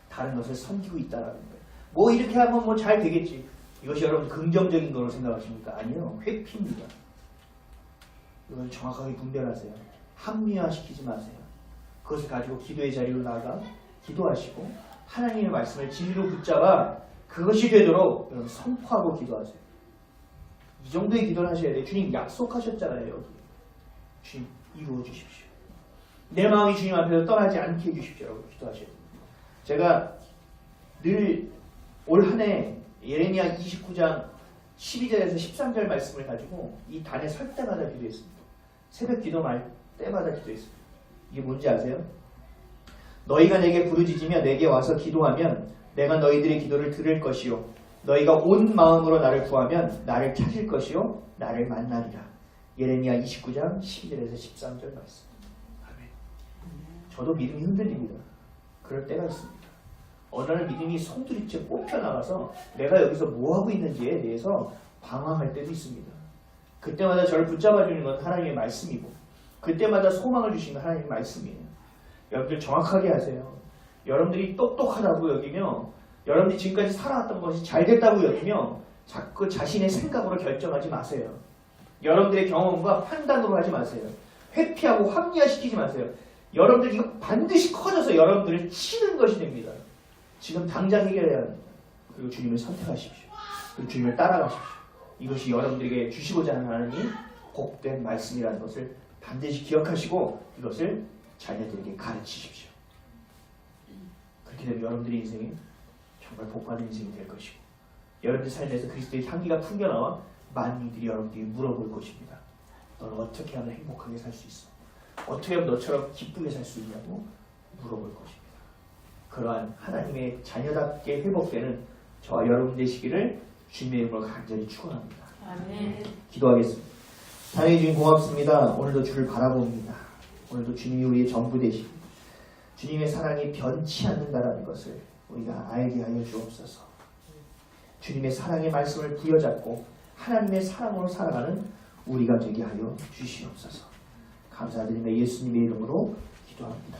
[SPEAKER 1] 다른 것을 섬기고 있다라는 거예요. 뭐 이렇게 하면 뭐 잘 되겠지. 이것이 여러분 긍정적인 거로 생각하십니까? 아니요. 회피입니다. 이걸 정확하게 분별하세요. 합리화시키지 마세요. 그것을 가지고 기도의 자리로 나가 기도하시고 하나님의 말씀을 진리로 붙잡아 그것이 되도록 여러분 선포하고 기도하세요. 이 정도의 기도를 하셔야 돼요. 주님 약속하셨잖아요. 여기. 주님 이루어 주십시오. 내 마음이 주님 앞에서 떠나지 않게 해주십시오. 라고 기도하셔야 됩니다. 제가 늘 올 한 해 예레미야 29장 12절에서 13절 말씀을 가지고 이 단에 설 때마다 기도했습니다. 새벽 기도 때마다 기도했습니다. 이게 뭔지 아세요? 너희가 내게 부르짖으며 내게 와서 기도하면 내가 너희들의 기도를 들을 것이요 너희가 온 마음으로 나를 구하면 나를 찾을 것이요 나를 만나리라. 예레미야 29장 12절에서 13절 말씀. 아멘. 저도 믿음이 흔들립니다. 그럴 때가 있습니다. 어느 날 믿음이 송두리째 뽑혀나가서 내가 여기서 뭐하고 있는지에 대해서 방황할 때도 있습니다. 그때마다 저를 붙잡아주는 건 하나님의 말씀이고 그때마다 소망을 주시는 하나님의 말씀이에요. 여러분들 정확하게 하세요. 여러분들이 똑똑하다고 여기며 여러분들이 지금까지 살아왔던 것이 잘됐다고 여기며 자꾸 자신의 생각으로 결정하지 마세요. 여러분들의 경험과 판단으로 하지 마세요. 회피하고 합리화시키지 마세요. 여러분들 이거 반드시 커져서 여러분들을 치는 것이 됩니다. 지금 당장 해결해야 합니다. 그리고 주님을 선택하십시오. 그리고 주님을 따라가십시오. 이것이 여러분들에게 주시고자 하는 하나님이 복된 말씀이라는 것을 반드시 기억하시고 이것을 자녀들에게 가르치십시오. 그렇게 되면 여러분들의 인생이 정말 복받은 인생이 될 것이고 여러분들 삶에서 그리스도의 향기가 풍겨나와 만민들이 여러분들에게 물어볼 것입니다. 너는 어떻게 하면 행복하게 살 수 있어? 어떻게 하면 너처럼 기쁘게 살 수 있냐고 물어볼 것입니다. 그러한 하나님의 자녀답게 회복되는 저와 여러분 되시기를 주님의 이름으로 간절히 축원합니다.
[SPEAKER 3] 아멘.
[SPEAKER 1] 기도하겠습니다. 하나님 주님 고맙습니다. 오늘도 주를 바라봅니다. 오늘도 주님이 우리의 전부 되시고 주님의 사랑이 변치 않는다라는 것을 우리가 알게 하여 주옵소서. 주님의 사랑의 말씀을 부여잡고 하나님의 사랑으로 살아가는 우리가 되게 하여 주시옵소서. 감사드리며 예수님의 이름으로 기도합니다.